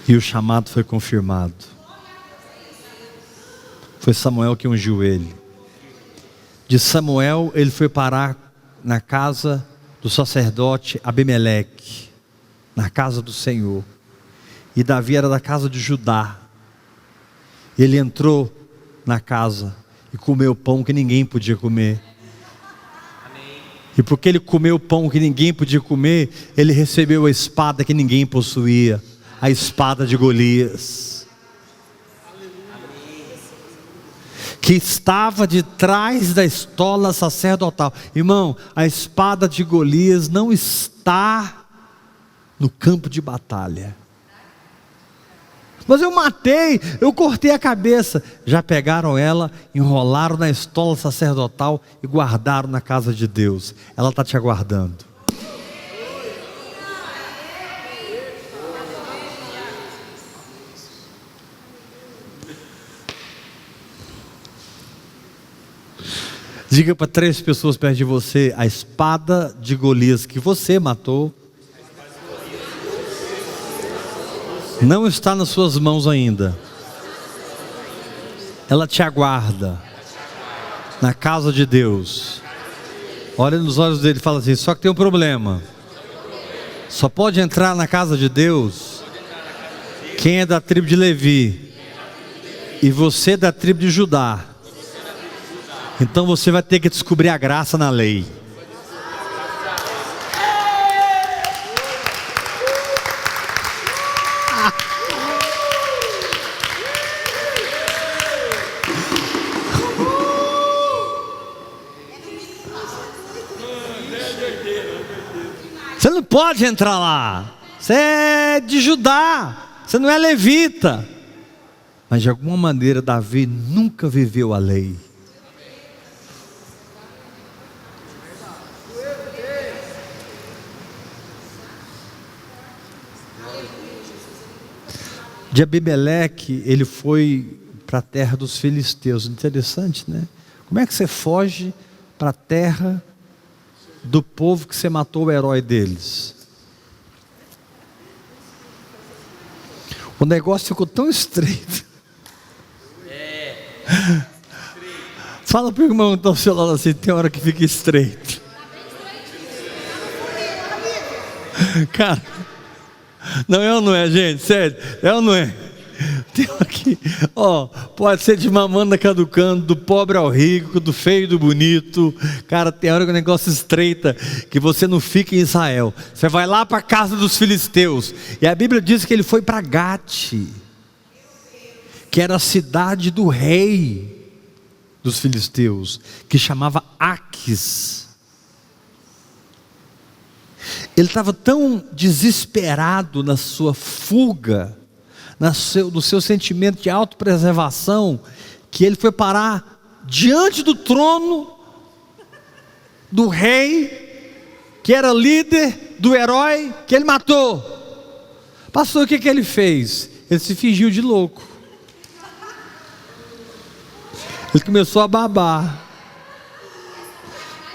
E o chamado foi confirmado. Foi Samuel que ungiu ele. De Samuel, ele foi parar na casa do sacerdote Abimeleque, na casa do Senhor. E Davi era da casa de Judá. Ele entrou na casa e comeu pão que ninguém podia comer. E porque ele comeu pão que ninguém podia comer, ele recebeu a espada que ninguém possuía, a espada de Golias, que estava de trás da estola sacerdotal. Irmão, a espada de Golias não está no campo de batalha. Mas eu matei, eu cortei a cabeça. Já pegaram ela, enrolaram na estola sacerdotal e guardaram na casa de Deus. Ela está te aguardando. Diga para 3 pessoas perto de você: a espada de Golias que você matou não está nas suas mãos ainda. Ela te aguarda na casa de Deus. Olha nos olhos dele e fala assim: só que tem um problema. Só pode entrar na casa de Deus quem é da tribo de Levi, e você é da tribo de Judá. Então você vai ter que descobrir a graça na lei. Você não pode entrar lá. Você é de Judá. Você não é levita. Mas de alguma maneira Davi nunca viveu a lei. De Abimeleque, ele foi para a terra dos filisteus. Interessante, né? Como é que você foge para a terra do povo que você matou o herói deles? O negócio ficou tão estreito. Fala para o irmão que está ao seu lado assim: tem hora que fica estreito. Cara, não é ou não é, gente? Sério, é ou não é? Tem aqui, ó, pode ser de mamanda caducando, do pobre ao rico, do feio e do bonito. Cara, tem hora que o negócio estreita, que você não fica em Israel. Você vai lá para a casa dos filisteus. E a Bíblia diz que ele foi para Gate, que era a cidade do rei dos filisteus, que chamava Aques. Ele estava tão desesperado na sua fuga, no seu sentimento de autopreservação, que ele foi parar diante do trono do rei, que era líder do herói que ele matou. Pastor, o que ele fez? Ele se fingiu de louco. Ele começou a babar.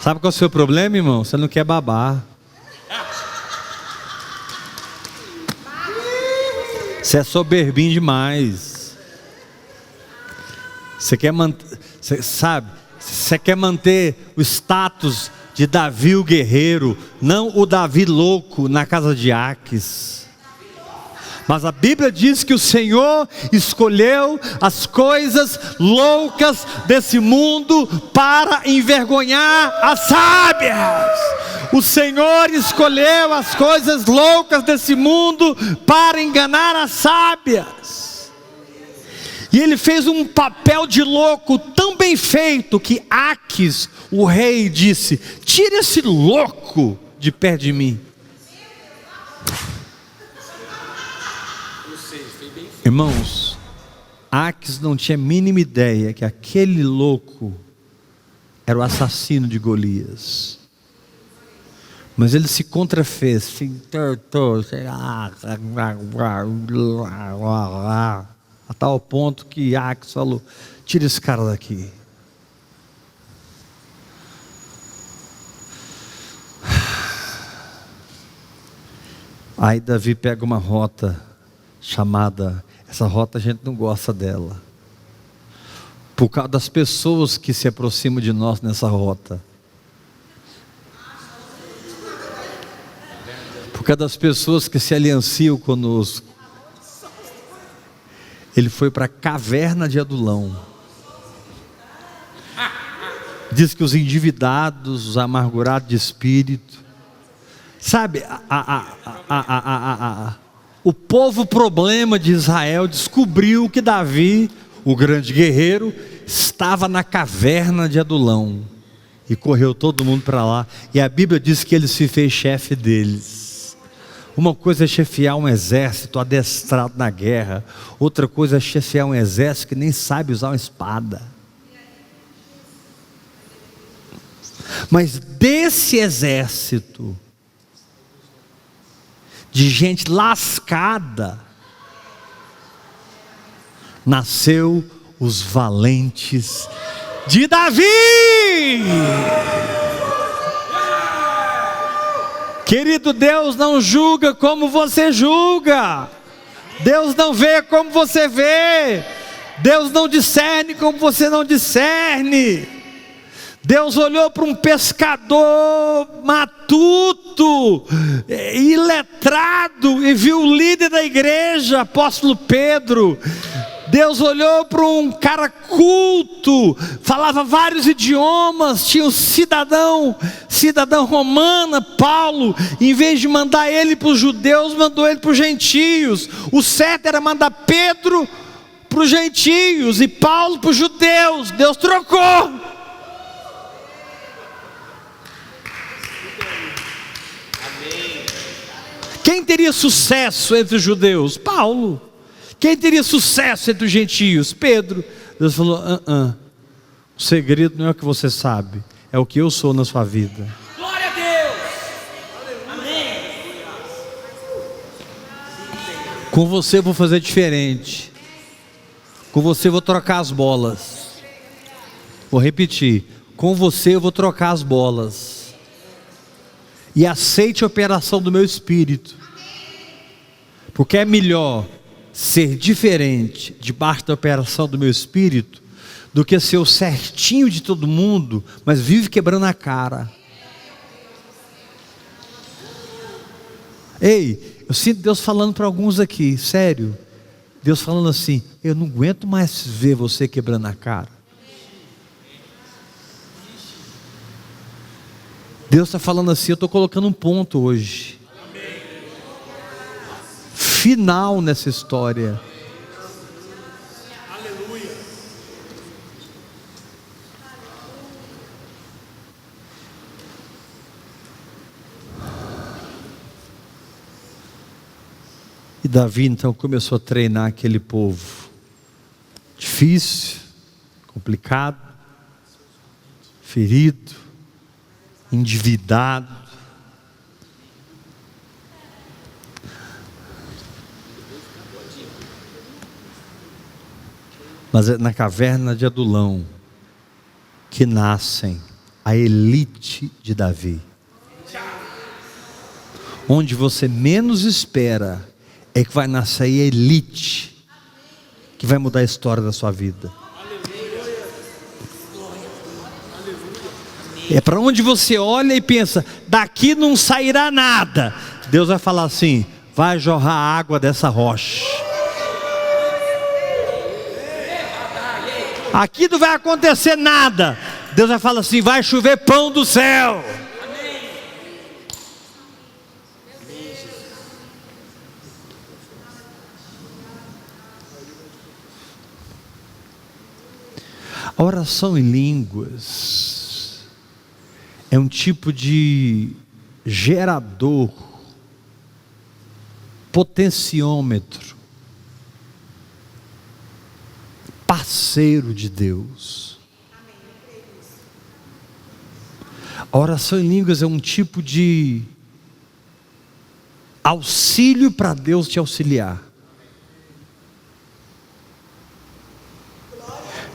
Sabe qual é o seu problema, irmão? Você não quer babar. Você é soberbinho demais. Você quer manter, você quer manter o status de Davi o guerreiro, não o Davi louco na casa de Aques. Mas a Bíblia diz que o Senhor escolheu as coisas loucas desse mundo para envergonhar as sábias. O Senhor escolheu as coisas loucas desse mundo para enganar as sábias. E ele fez um papel de louco tão bem feito que Aques, o rei, disse: tira esse louco de perto de mim. Irmãos, Aques não tinha a mínima ideia que aquele louco era o assassino de Golias. Mas ele se contrafez, se entortou, a tal ponto que Ax falou: tira esse cara daqui. Aí Davi pega uma rota chamada, essa rota a gente não gosta dela, por causa das pessoas que se aproximam de nós nessa rota, por causa das pessoas que se alianciam conosco. Ele foi para a caverna de Adulão. Diz que os endividados, os amargurados de espírito, sabe, o povo problema de Israel descobriu que Davi, o grande guerreiro, estava na caverna de Adulão, e correu todo mundo para lá, e a Bíblia diz que ele se fez chefe deles. Uma coisa é chefiar um exército adestrado na guerra, outra coisa é chefiar um exército que nem sabe usar uma espada. Mas desse exército de gente lascada, nasceu os valentes de Davi. Querido, Deus não julga como você julga, Deus não vê como você vê, Deus não discerne como você não discerne. Deus olhou para um pescador matuto, iletrado, e viu o líder da igreja, apóstolo Pedro. Deus olhou para um cara culto, falava vários idiomas, tinha um cidadão romano, Paulo. Em vez de mandar ele para os judeus, mandou ele para os gentios. O certo era mandar Pedro para os gentios e Paulo para os judeus. Deus trocou. Quem teria sucesso entre os judeus? Paulo. Quem teria sucesso entre os gentios? Pedro. Deus falou: o segredo não é o que você sabe, é o que eu sou na sua vida. Glória a Deus. Amém. Com você eu vou fazer diferente. Com você eu vou trocar as bolas. Vou repetir: com você eu vou trocar as bolas. E aceite a operação do meu espírito, porque é melhor ser diferente debaixo da operação do meu espírito do que ser o certinho de todo mundo, mas vive quebrando a cara. Ei, eu sinto Deus falando para alguns aqui, sério, Deus falando assim: eu não aguento mais ver você quebrando a cara. Deus está falando assim: eu estou colocando um ponto hoje final nessa história. Aleluia. E Davi então começou a treinar aquele povo difícil, complicado, ferido, endividado. Mas é na caverna de Adulão que nascem a elite de Davi. Onde você menos espera é que vai nascer a elite que vai mudar a história da sua vida. É para onde você olha e pensa: daqui não sairá nada. Deus vai falar assim: vai jorrar água dessa rocha. Aqui não vai acontecer nada. Deus vai falar assim: vai chover pão do céu. A oração em línguas é um tipo de gerador, potenciômetro, parceiro de Deus. A oração em línguas é um tipo de auxílio para Deus te auxiliar.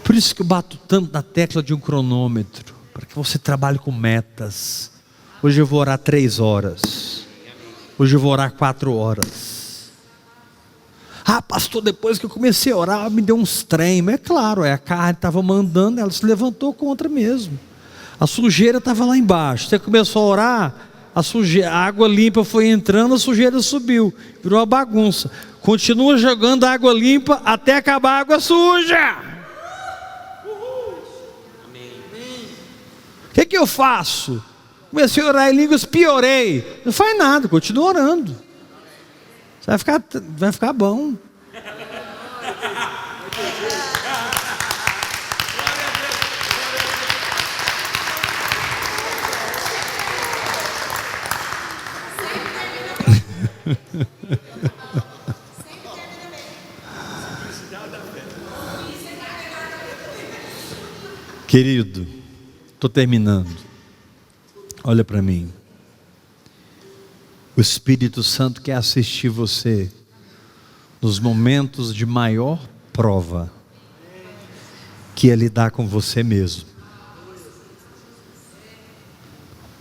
Por isso que eu bato tanto na tecla de um cronômetro, para que você trabalhe com metas. Hoje eu vou orar 3 horas. Hoje eu vou orar 4 horas. Ah, pastor, depois que eu comecei a orar, me deu uns trem. Mas é claro, a carne estava mandando, ela se levantou contra mesmo. A sujeira estava lá embaixo. Você começou a orar, a água limpa foi entrando, a sujeira subiu. Virou uma bagunça. Continua jogando água limpa até acabar a água suja. O que eu faço? Comecei a orar em línguas, piorei. Não faz nada, continua orando. Você vai ficar bom. Querido, estou terminando. Olha para mim. O Espírito Santo quer assistir você nos momentos de maior prova, que é lidar com você mesmo,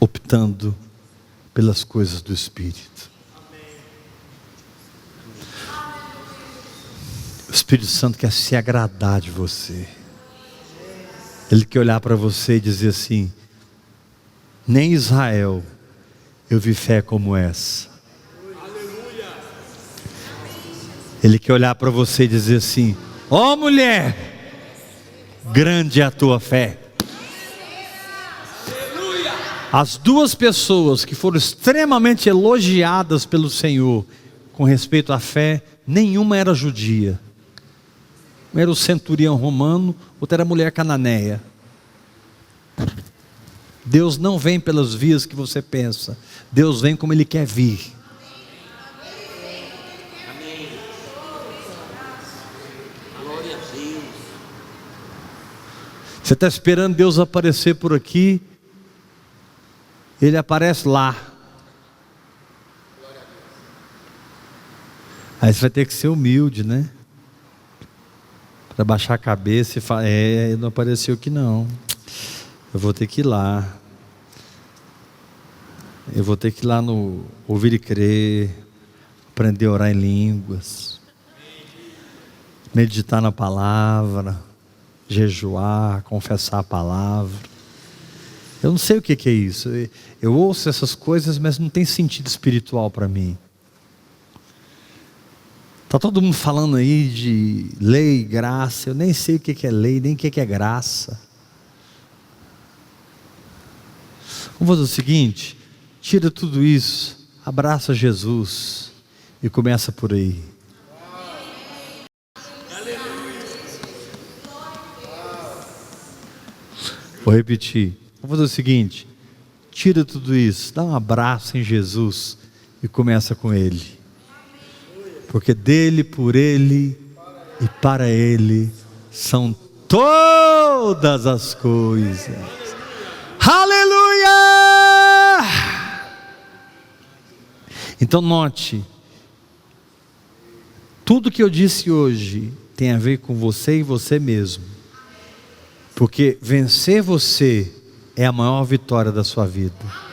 optando pelas coisas do Espírito. O Espírito Santo quer se agradar de você. Ele quer olhar para você e dizer assim: nem em Israel eu vi fé como essa. Ele quer olhar para você e dizer assim: ó mulher, grande é a tua fé. As 2 pessoas que foram extremamente elogiadas pelo Senhor com respeito à fé, nenhuma era judia. Um era o centurião romano, outra era a mulher cananeia. Deus não vem pelas vias que você pensa. Deus vem como Ele quer vir. Você está esperando Deus aparecer por aqui, Ele aparece lá. Aí você vai ter que ser humilde, né? Para baixar a cabeça e falar: não apareceu aqui não. Eu vou ter que ir lá. Eu vou ter que ir lá no Ouvir e Crer, aprender a orar em línguas, meditar na palavra, jejuar, confessar a palavra. Eu não sei o que é isso. Eu ouço essas coisas, mas não tem sentido espiritual para mim. Está todo mundo falando aí de lei, graça. Eu nem sei o que é lei, nem o que é graça. Vamos fazer o seguinte: tira tudo isso, abraça Jesus e começa por aí. Vou repetir. Vamos fazer o seguinte: tira tudo isso, dá um abraço em Jesus e começa com Ele. Porque dele, por Ele e para Ele são todas as coisas. Aleluia! Então note, tudo que eu disse hoje tem a ver com você e você mesmo. Porque vencer você é a maior vitória da sua vida.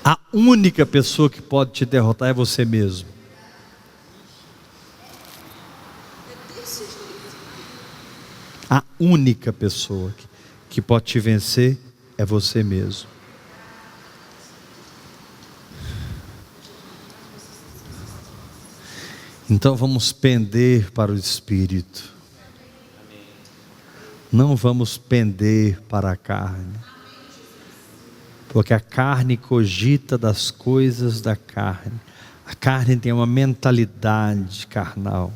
A única pessoa que pode te derrotar é você mesmo. A única pessoa que pode te vencer é você mesmo. Então vamos pender para o Espírito. Não vamos pender para a carne. Porque a carne cogita das coisas da carne. A carne tem uma mentalidade carnal,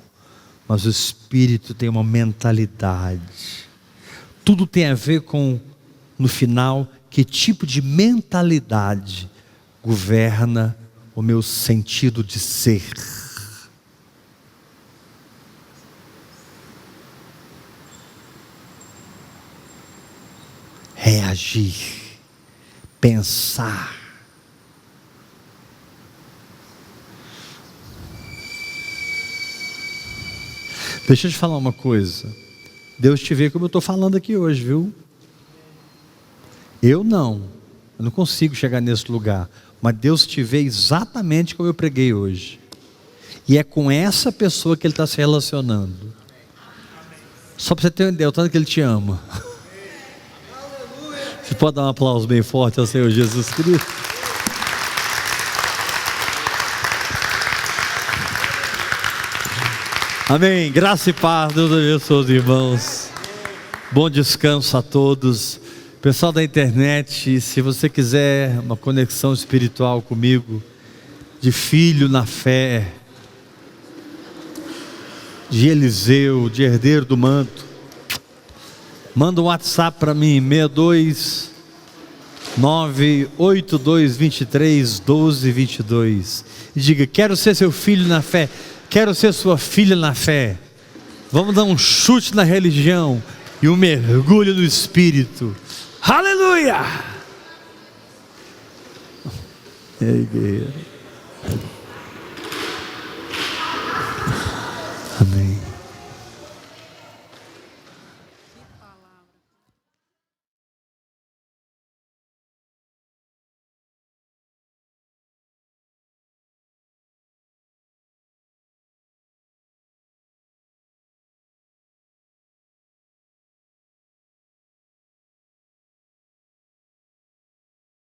mas o Espírito tem uma mentalidade. Tudo tem a ver com, no final, que tipo de mentalidade governa o meu sentido de ser. É agir, pensar. Deixa eu te falar uma coisa. Deus te vê como eu estou falando aqui hoje, viu? Eu não consigo chegar nesse lugar. Mas Deus te vê exatamente como eu preguei hoje. E é com essa pessoa que Ele está se relacionando. Só para você ter uma ideia, o tanto que Ele te ama. Você pode dar um aplauso bem forte ao Senhor Jesus Cristo? Amém. Graça e paz. Deus abençoe os irmãos. Bom descanso a todos. Pessoal da internet, se você quiser uma conexão espiritual comigo, de filho na fé, de Eliseu, de herdeiro do manto, manda um WhatsApp para mim, 62982231222, e diga: quero ser seu filho na fé, quero ser sua filha na fé. Vamos dar um chute na religião e um mergulho no Espírito. Aleluia! Ei, guerreiro.